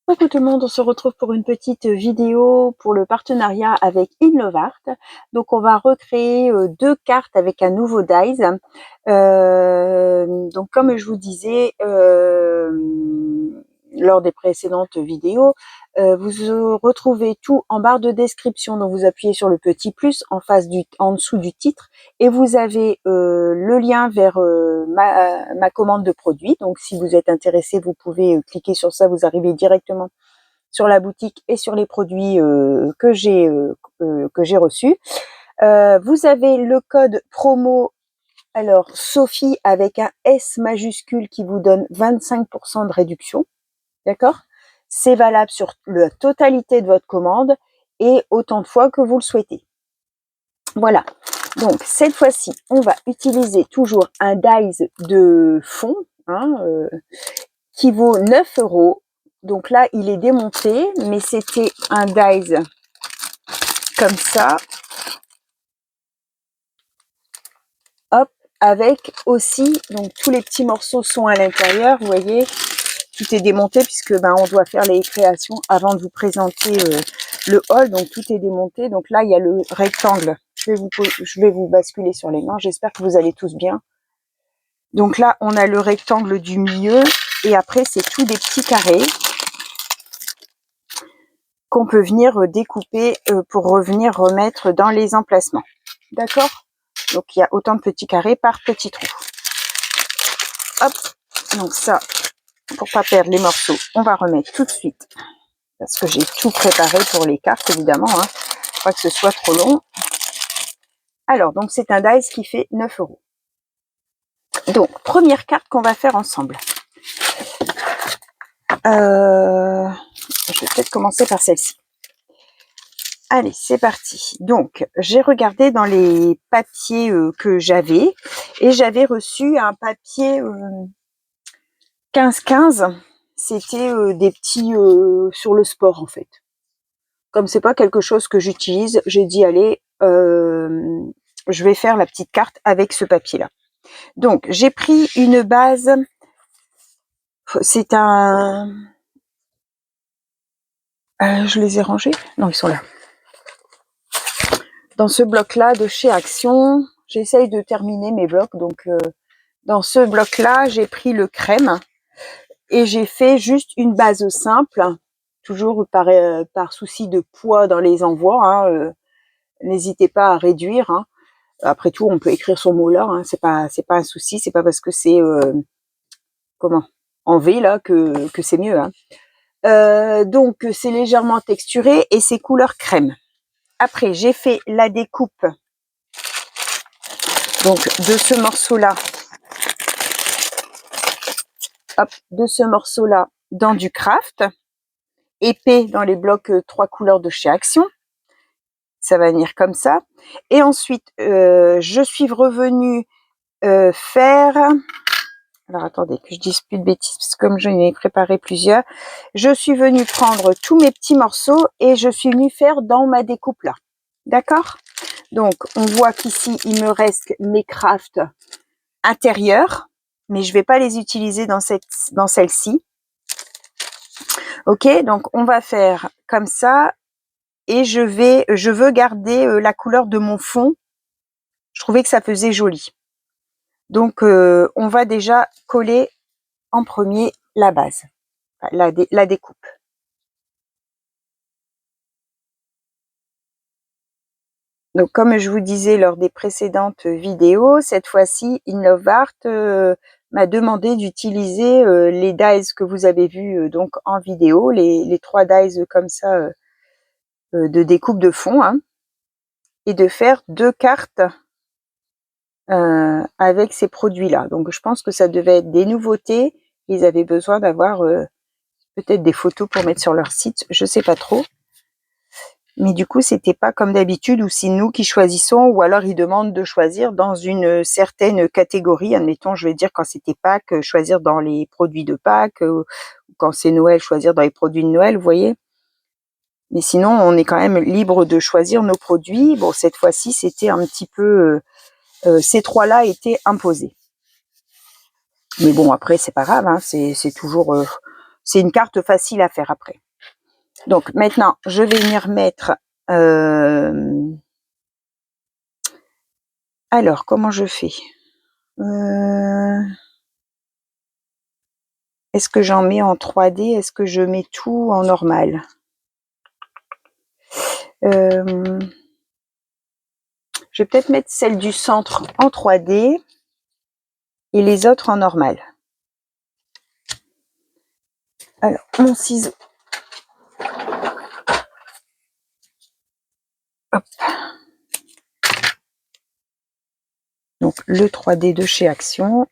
Coucou tout le monde, on se retrouve pour une petite vidéo pour le partenariat avec Inlovart. Donc on va recréer deux cartes avec un nouveau dies. Donc comme je vous disais lors des précédentes vidéos, vous retrouvez tout en barre de description. Donc vous appuyez sur le petit plus en dessous du titre et vous avez le lien vers ma commande de produits. Donc si vous êtes intéressé, vous pouvez cliquer sur ça, vous arrivez directement sur la boutique et sur les produits que j'ai reçus. Vous avez le code promo, alors Sophie avec un S majuscule qui vous donne 25% de réduction, d'accord? C'est valable sur la totalité de votre commande et autant de fois que vous le souhaitez. Voilà, donc cette fois-ci, on va utiliser toujours un dies de fond qui vaut 9 €. Donc là, il est démonté, mais c'était un dies comme ça. Hop, avec aussi, donc tous les petits morceaux sont à l'intérieur, vous voyez, tout est démonté puisque on doit faire les créations avant de vous présenter le haul, donc tout est démonté. Donc là, il y a le rectangle. Je vais vous basculer sur les mains, j'espère que vous allez tous bien. Donc là, on a le rectangle du milieu et après, c'est tous des petits carrés qu'on peut venir découper pour revenir remettre dans les emplacements. D'accord? Donc, il y a autant de petits carrés par petit trou. Hop, donc ça, pour pas perdre les morceaux, on va remettre tout de suite. Parce que j'ai tout préparé pour les cartes, évidemment. Pas que ce soit trop long. Alors, donc c'est un dies qui fait 9 €. Donc, première carte qu'on va faire ensemble. Je vais peut-être commencer par celle-ci. Allez, c'est parti. Donc, j'ai regardé dans les papiers que j'avais et j'avais reçu un papier 15-15. C'était des petits sur le sport en fait. Comme c'est pas quelque chose que j'utilise, j'ai dit allez, je vais faire la petite carte avec ce papier-là. Donc, j'ai pris une base. C'est un... je les ai rangés? Non, ils sont là. Dans ce bloc-là de chez Action, j'essaye de terminer mes blocs. Donc, dans ce bloc-là, j'ai pris le crème et j'ai fait juste une base simple, toujours par souci de poids dans les envois. N'hésitez pas à réduire. Après tout, on peut écrire son mot là. C'est pas un souci. C'est pas parce que c'est en V là que c'est mieux. Donc c'est légèrement texturé et c'est couleur crème. Après, j'ai fait la découpe donc de ce morceau-là. Hop, de ce morceau-là dans du craft, épais dans les blocs 3 couleurs de chez Action. Ça va venir comme ça. Et ensuite, je suis revenue faire... Alors attendez, que je dise plus de bêtises, parce que comme j'en ai préparé plusieurs, je suis venue prendre tous mes petits morceaux et je suis venue faire dans ma découpe là. D'accord? Donc, on voit qu'ici, il me reste mes crafts intérieurs, mais je vais pas les utiliser dans celle-ci. Ok, donc on va faire comme ça et je veux garder la couleur de mon fond. Je trouvais que ça faisait joli. Donc, on va déjà coller en premier la base, la découpe. Donc, comme je vous disais lors des précédentes vidéos, cette fois-ci, Inlovart m'a demandé d'utiliser les dies que vous avez vus donc en vidéo, les 3 dies comme ça de découpe de fond, et de faire 2 cartes avec ces produits-là. Donc, je pense que ça devait être des nouveautés. Ils avaient besoin d'avoir peut-être des photos pour mettre sur leur site, je sais pas trop. Mais du coup, c'était pas comme d'habitude où c'est nous qui choisissons ou alors ils demandent de choisir dans une certaine catégorie. Admettons, je vais dire quand c'était Pâques, choisir dans les produits de Pâques, ou quand c'est Noël, choisir dans les produits de Noël, vous voyez. Mais sinon, on est quand même libre de choisir nos produits. Bon, cette fois-ci, c'était un petit peu... ces 3-là étaient imposés. Mais bon, après, c'est pas grave, c'est toujours... c'est une carte facile à faire après. Donc maintenant, je vais venir mettre... alors, comment je fais? Est-ce que j'en mets en 3D? Est-ce que je mets tout en normal? Je vais peut-être mettre celle du centre en 3D et les autres en normal. Alors, mon ciseau. Hop. Donc, le 3D de chez Action.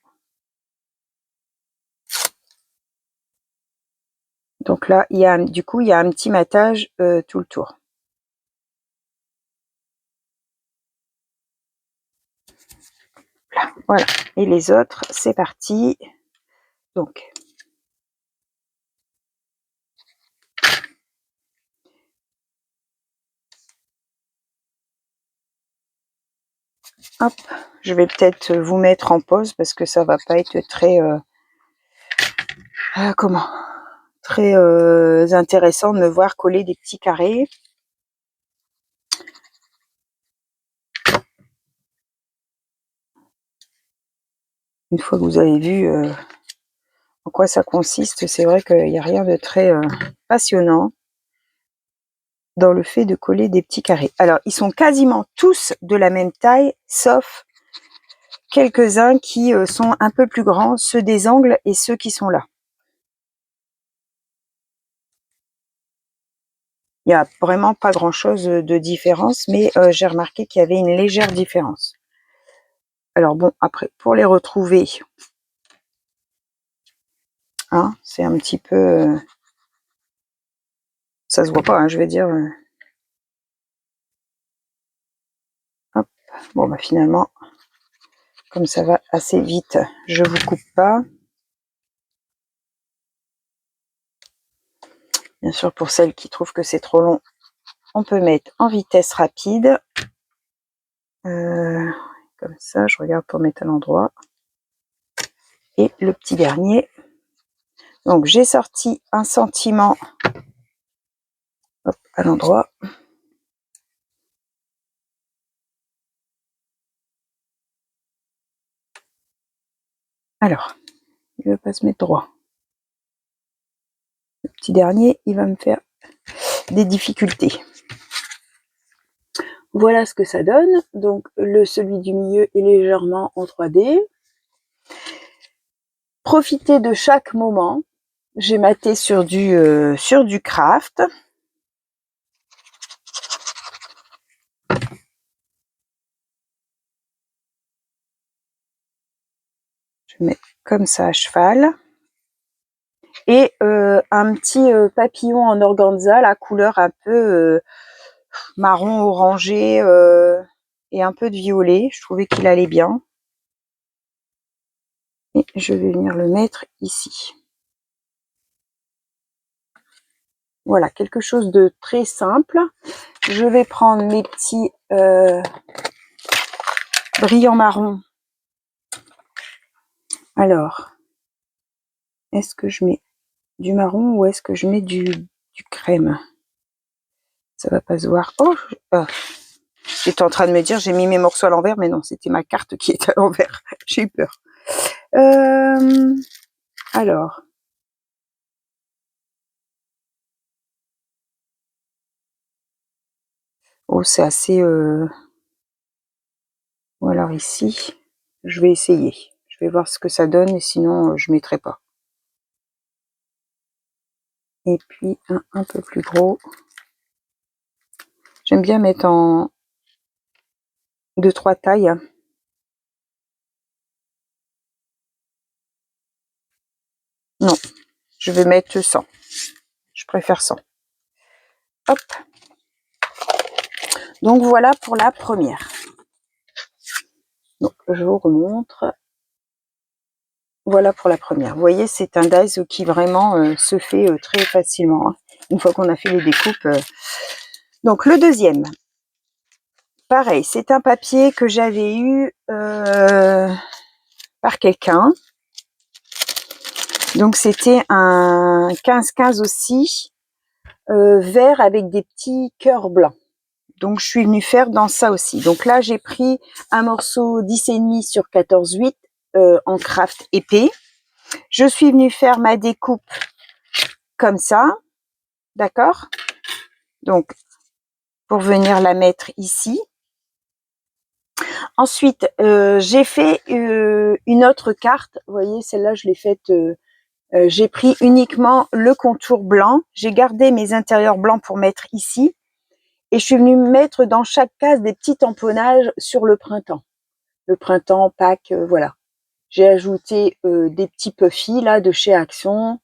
Donc là, du coup, il y a un petit matage tout le tour. Là, voilà. Et les autres, c'est parti. Donc, hop, je vais peut-être vous mettre en pause parce que ça va pas être très très intéressant de me voir coller des petits carrés. Une fois que vous avez vu en quoi ça consiste, c'est vrai qu'il n'y a rien de très passionnant dans le fait de coller des petits carrés. Alors, ils sont quasiment tous de la même taille, sauf quelques-uns qui sont un peu plus grands, ceux des angles et ceux qui sont là. Il n'y a vraiment pas grand-chose de différence, mais j'ai remarqué qu'il y avait une légère différence. Alors bon, après, pour les retrouver, hein, c'est un petit peu... ça se voit pas, hein, je vais dire... hop, bon, bah finalement, comme ça va assez vite, je vous coupe pas. Bien sûr, pour celles qui trouvent que c'est trop long, on peut mettre en vitesse rapide. Comme ça, je regarde pour mettre à l'endroit. Et le petit dernier. Donc, j'ai sorti un sentiment hop, à l'endroit. Alors, il ne veut pas se mettre droit. Le petit dernier, il va me faire des difficultés. Voilà ce que ça donne. Donc, celui du milieu est légèrement en 3D. Profitez de chaque moment. J'ai maté sur du craft. Je vais mettre comme ça à cheval. Et un petit papillon en organza, la couleur un peu marron orangé et un peu de violet. Je trouvais qu'il allait bien. Et je vais venir le mettre ici. Voilà, quelque chose de très simple. Je vais prendre mes petits brillants marron. Alors, est-ce que je mets du marron ou est-ce que je mets du crème? Ça va pas se voir. Oh, j'étais en train de me dire j'ai mis mes morceaux à l'envers, mais non, c'était ma carte qui est à l'envers. J'ai eu peur. Alors. Oh, c'est assez... Ou alors ici, je vais essayer. Je vais voir ce que ça donne et sinon, je ne mettrai pas. Et puis, un peu plus gros. J'aime bien mettre en 2-3 tailles. Non, je vais mettre 100. Je préfère 100. Hop. Donc, voilà pour la première. Donc, je vous remontre. Voilà pour la première. Vous voyez, c'est un dies qui vraiment se fait très facilement. Hein, une fois qu'on a fait les découpes. Donc, le deuxième. Pareil, c'est un papier que j'avais eu par quelqu'un. Donc c'était un 15-15 aussi, vert avec des petits cœurs blancs. Donc je suis venue faire dans ça aussi. Donc là j'ai pris un morceau 10,5 sur 14,8 en craft épais. Je suis venue faire ma découpe comme ça, d'accord? Donc pour venir la mettre ici. Ensuite, j'ai fait une autre carte. Vous voyez, celle-là, je l'ai faite. J'ai pris uniquement le contour blanc. J'ai gardé mes intérieurs blancs pour mettre ici. Et je suis venue mettre dans chaque case des petits tamponnages sur le printemps. Le printemps, Pâques, voilà. J'ai ajouté des petits puffy là de chez Action.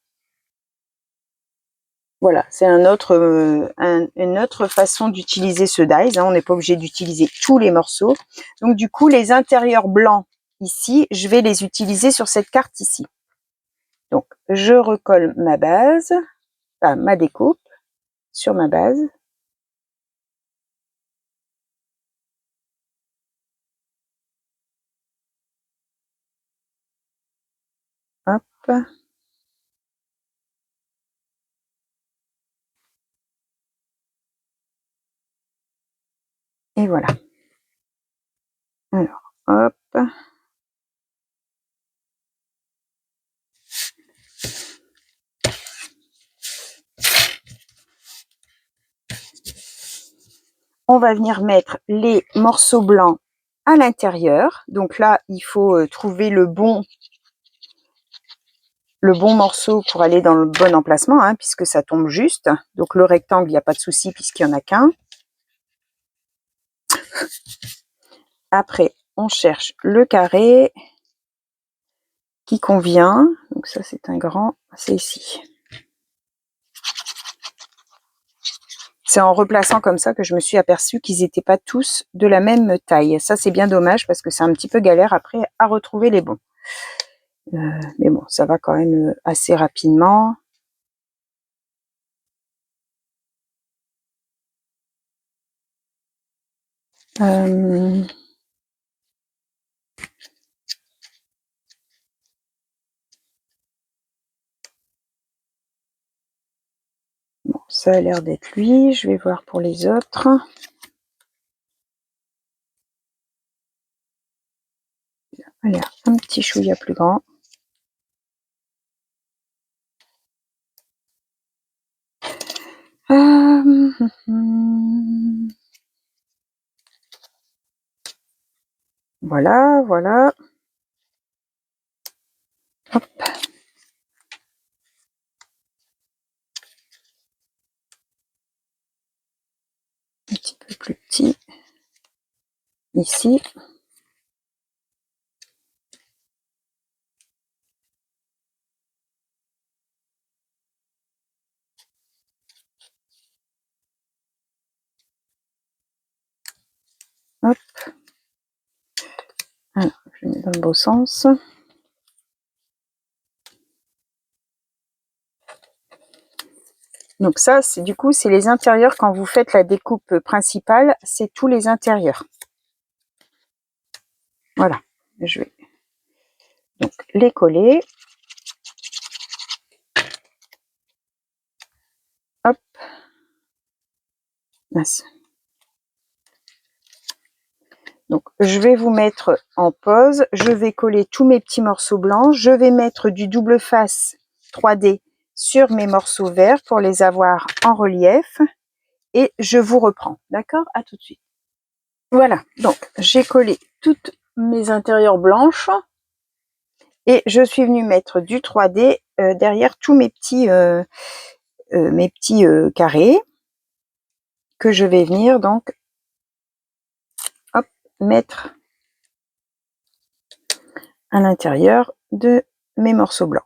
Voilà, c'est une autre façon d'utiliser ce dies. Hein. On n'est pas obligé d'utiliser tous les morceaux. Donc du coup, les intérieurs blancs ici, je vais les utiliser sur cette carte ici. Donc je recolle ma base, enfin ma découpe sur ma base. Hop. Et voilà. Alors, hop. On va venir mettre les morceaux blancs à l'intérieur. Donc là, il faut trouver le bon morceau pour aller dans le bon emplacement, hein, puisque ça tombe juste. Donc le rectangle, il n'y a pas de souci puisqu'il n'y en a qu'un. Après, on cherche le carré qui convient. Donc ça, c'est un grand, c'est ici. C'est en replaçant comme ça que je me suis aperçue qu'ils n'étaient pas tous de la même taille. Ça, c'est bien dommage parce que c'est un petit peu galère après à retrouver les bons. Mais bon, ça va quand même assez rapidement. Bon, ça a l'air d'être lui. Je vais voir pour les autres. Voilà, un petit chouïa plus grand. Voilà, voilà. Hop. Un petit peu plus petit. Ici. Hop. Alors, je mets dans le beau sens. Donc ça, c'est du coup, c'est les intérieurs quand vous faites la découpe principale, c'est tous les intérieurs. Voilà, je vais donc les coller. Hop. Mince. Donc je vais vous mettre en pause, je vais coller tous mes petits morceaux blancs, je vais mettre du double face 3D sur mes morceaux verts pour les avoir en relief et je vous reprends. D'accord? À tout de suite. Voilà, donc j'ai collé toutes mes intérieurs blanches et je suis venue mettre du 3D derrière tous mes petits carrés que je vais venir donc hop, mettre à l'intérieur de mes morceaux blancs.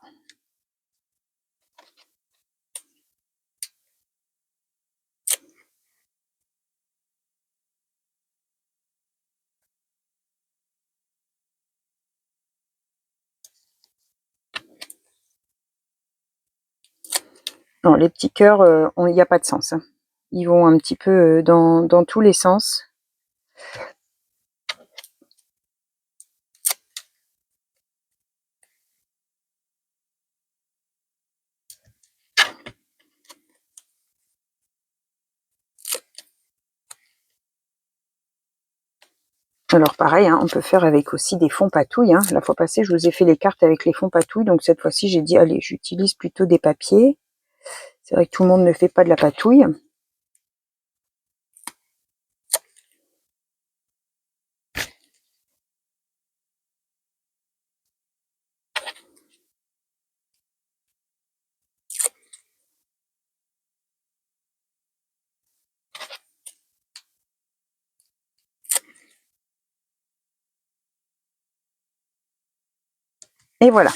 Non, les petits cœurs, il n'y a pas de sens. Hein. Ils vont un petit peu dans tous les sens. Alors pareil, hein, on peut faire avec aussi des fonds patouilles. Hein. La fois passée, je vous ai fait les cartes avec les fonds patouilles. Donc cette fois-ci, j'ai dit, allez, j'utilise plutôt des papiers. C'est vrai que tout le monde ne fait pas de la patouille. Et voilà.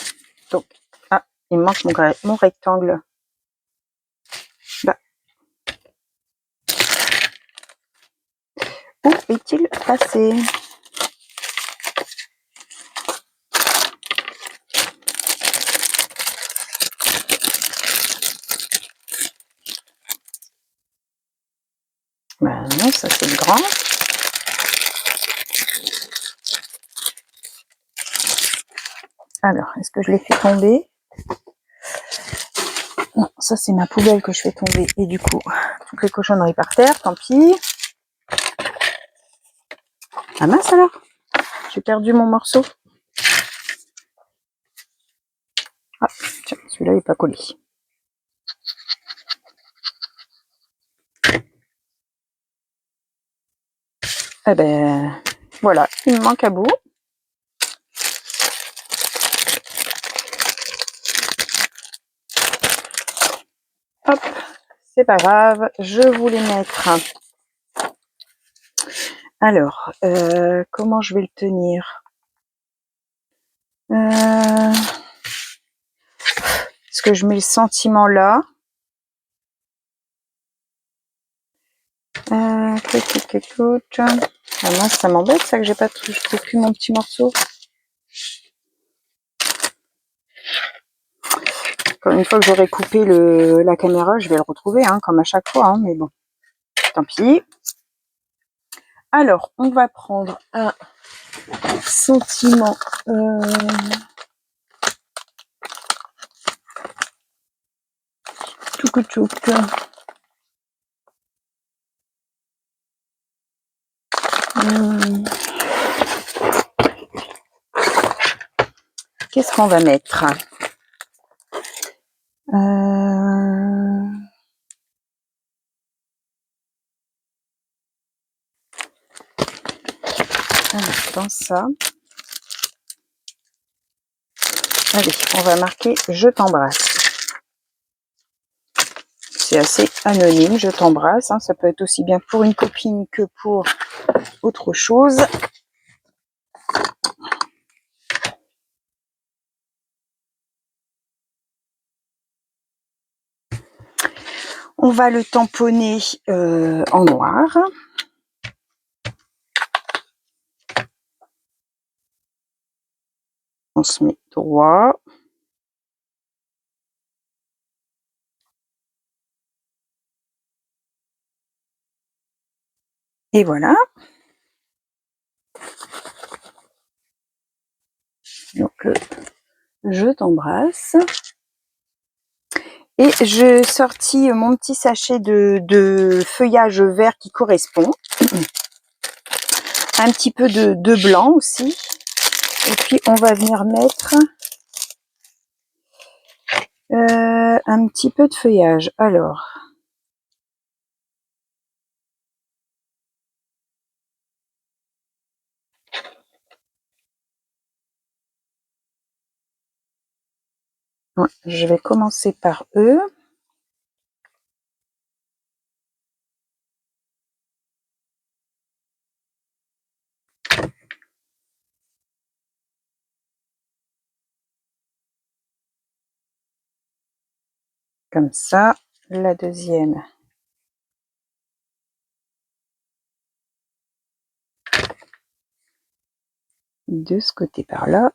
Donc, ah, il me manque mon rectangle. Là. Où est-il passé? Ben non, ça c'est le grand. Alors, est-ce que je l'ai fait tomber? Non, ça c'est ma poubelle que je fais tomber. Et du coup, toutes les cochonneries par terre, tant pis. Ah mince alors, j'ai perdu mon morceau. Ah, tiens, celui-là il n'est pas collé. Eh ben, voilà, il me manque à bout. Hop, c'est pas grave, je voulais mettre. Alors, comment je vais le tenir? Est-ce que je mets le sentiment là? Ah, moi, ça m'embête ça que j'ai pas je trouve plus mon petit morceau. Une fois que j'aurai coupé la caméra, je vais le retrouver, hein, comme à chaque fois, hein, mais bon, tant pis. Alors, on va prendre un sentiment. Tchouk. Qu'est-ce qu'on va mettre? Dans ça. Allez, on va marquer « Je t'embrasse ». C'est assez anonyme, « Je t'embrasse ». Hein, ça peut être aussi bien pour une copine que pour autre chose. On va le tamponner en noir. On se met droit. Et voilà. Donc, je t'embrasse. Et j'ai sorti mon petit sachet de feuillage vert qui correspond. Un petit peu de blanc aussi. Et puis, on va venir mettre un petit peu de feuillage. Alors, ouais, je vais commencer par eux. Comme ça. La deuxième. De ce côté par là.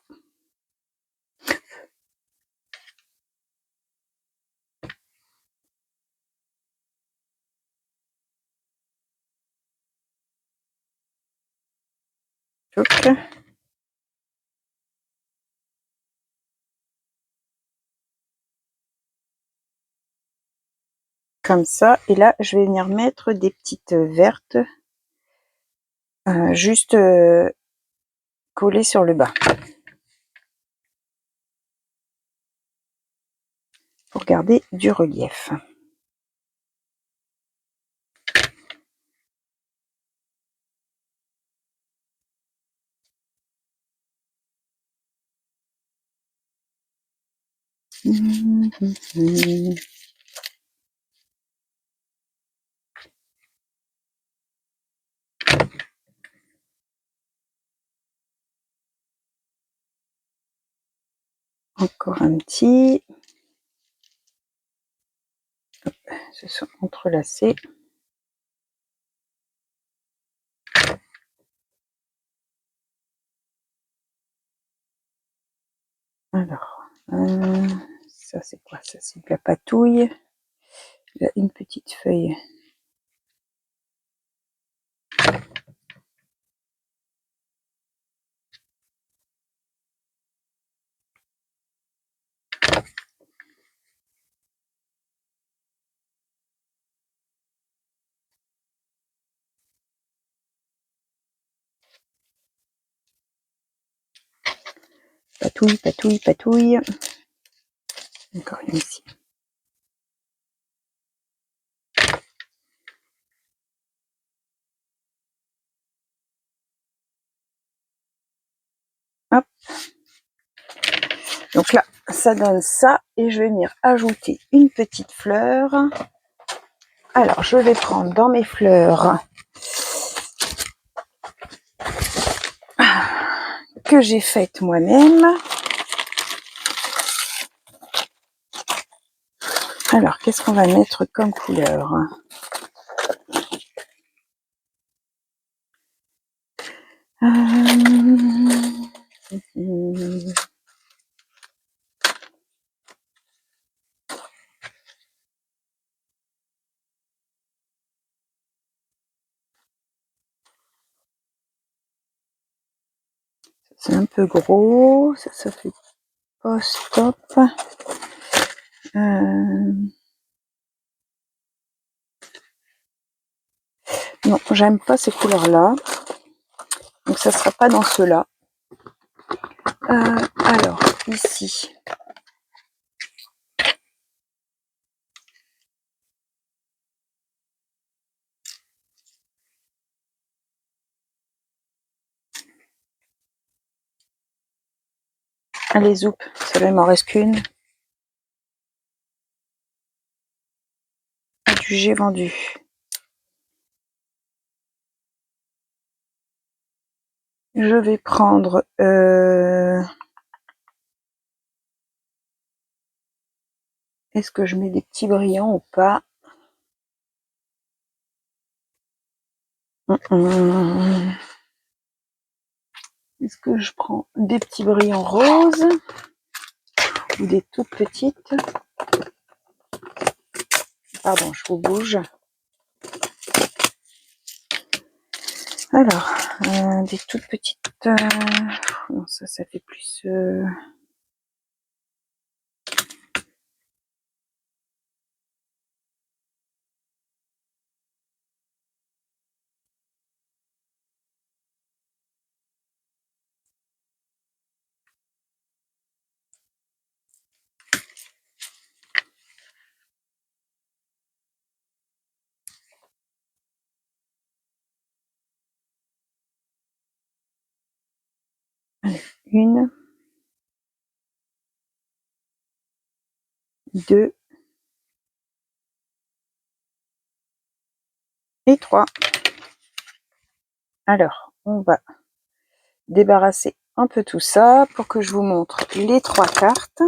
Tchouk. Comme ça. Et là, je vais venir mettre des petites vertes. juste coller sur le bas pour garder du relief. Encore un petit. Hop, se sont entrelacés. Alors, ça c'est quoi? Ça c'est de la patouille. Il y a une petite feuille. Patouille, patouille, patouille. Encore une ici. Hop. Donc là, ça donne ça. Et je vais venir ajouter une petite fleur. Alors, je vais prendre dans mes fleurs que j'ai faites moi-même. Alors, qu'est-ce qu'on va mettre comme couleur? C'est un peu gros, ça fait pas stop. Non, j'aime pas ces couleurs-là. Donc ça sera pas dans ceux-là. Alors, ici. Allez, zoup, celle-là, il m'en reste qu'une. Du j'ai vendu. Je vais prendre est-ce que je mets des petits brillants ou pas? Est-ce que je prends des petits brillants roses ou des toutes petites? Pardon, je vous bouge. Alors, des toutes petites. Non, ça fait plus. Allez, 1, 2 et 3. Alors, on va débarrasser un peu tout ça pour que je vous montre les 3 cartes.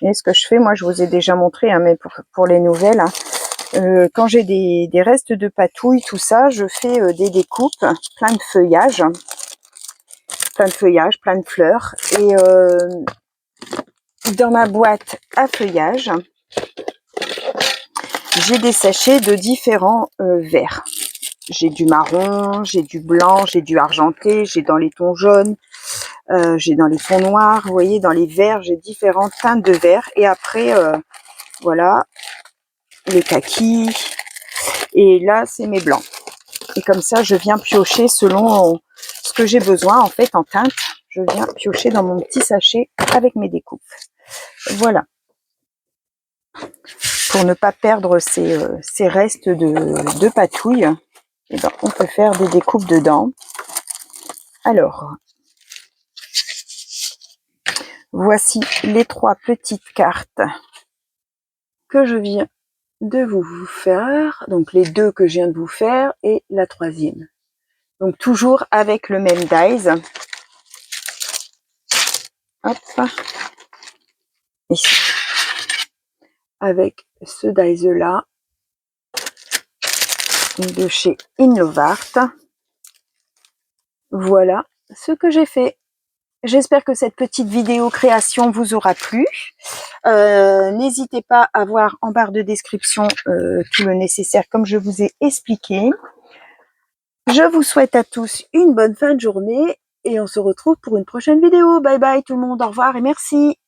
Et ce que je fais, moi je vous ai déjà montré, hein, mais pour les nouvelles, hein, quand j'ai des restes de patouille, tout ça, je fais des découpes, plein de feuillages, plein de fleurs. Et dans ma boîte à feuillage, j'ai des sachets de différents verts. J'ai du marron, j'ai du blanc, j'ai du argenté, j'ai dans les tons jaunes. J'ai dans les fonds noirs, vous voyez, dans les verts, j'ai différentes teintes de vert. Et après, voilà, les kakis. Et là, c'est mes blancs. Et comme ça, je viens piocher selon ce que j'ai besoin, en fait, en teinte. Je viens piocher dans mon petit sachet avec mes découpes. Voilà. Pour ne pas perdre ces restes de patouille, eh ben, on peut faire des découpes dedans. Alors, voici les 3 petites cartes que je viens de vous faire. Donc, les 2 que je viens de vous faire et la 3e. Donc, toujours avec le même dies. Hop. Ici. Avec ce dies là de chez Inlovart. Voilà ce que j'ai fait. J'espère que cette petite vidéo création vous aura plu. N'hésitez pas à voir en barre de description tout le nécessaire comme je vous ai expliqué. Je vous souhaite à tous une bonne fin de journée et on se retrouve pour une prochaine vidéo. Bye bye tout le monde, au revoir et merci.